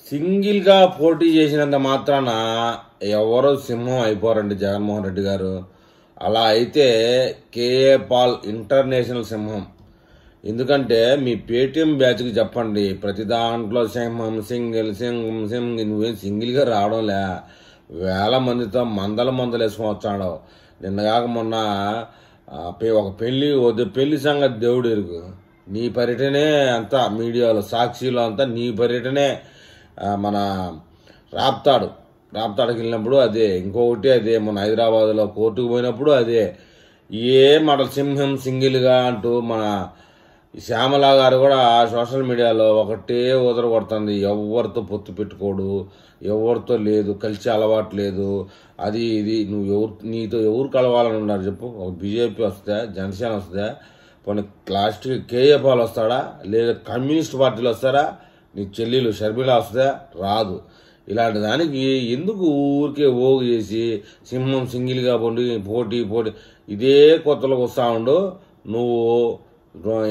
సింగిల్గా పోటీ చేసినంత మాత్రాన ఎవరు సింహం అయిపోరండి జగన్మోహన్ రెడ్డి గారు. అలా అయితే కేఏ పాల్ ఇంటర్నేషనల్ సింహం. ఎందుకంటే మీ పేటీఎం బ్యాచ్కి చెప్పండి, ప్రతి దాంట్లో సింహం సింగిల్ సింహం సింగిల్. నువ్వేం సింగిల్గా రావడంలే, వేల మందితో మందలు వేసుకొని వచ్చాడు. నిన్నగాక మొన్న ఒక పెళ్లి సంగతి దేవుడు ఎరుగు. నీ పర్యటనే అంతా మీడియాలో, సాక్షిలో అంతా నీ పర్యటనే. మన రాప్తాడుకి వెళ్ళినప్పుడు అదే, ఇంకొకటి అదే, మన హైదరాబాద్లో కోర్టుకు పోయినప్పుడు అదే. ఏ మాట సింహం సింగిల్గా అంటూ మన శ్యామల గారు కూడా సోషల్ మీడియాలో ఒకటే ఊదర కొడుతుంది. ఎవరితో పొత్తు పెట్టుకోడు, ఎవరితో లేదు, కలిసి అలవాటు లేదు, అది ఇది. నీతో ఎవరు కలవాలని ఉన్నారు చెప్పు? ఒక బీజేపీ వస్తే, జనసేన వస్తే, పోనీ లాస్ట్కి కేఏ పాల్ వస్తాడా, లేదా కమ్యూనిస్ట్ పార్టీలు వస్తారా, నీ చెల్లెలు షర్మిల వస్తే రాదు. ఇలాంటి దానికి ఎందుకు ఊరికే ఓగు చేసి సింహం సింగిల్గా పోటీ ఇదే కొత్తలోకి వస్తూ ఉండు. నువ్వు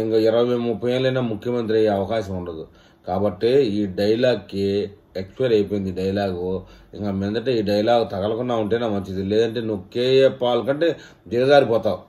ఇంకా 20-30 ఏళ్ళైనా ముఖ్యమంత్రి అయ్యే అవకాశం ఉండదు. కాబట్టి ఈ డైలాగ్కి ఎక్స్పైర్ అయిపోయింది డైలాగు. ఇంకా మీదట ఈ డైలాగ్ తగలకుండా ఉంటేనే మంచిది. లేదంటే నువ్వు కేఏ పాల్ కంటే దిగజారిపోతావు.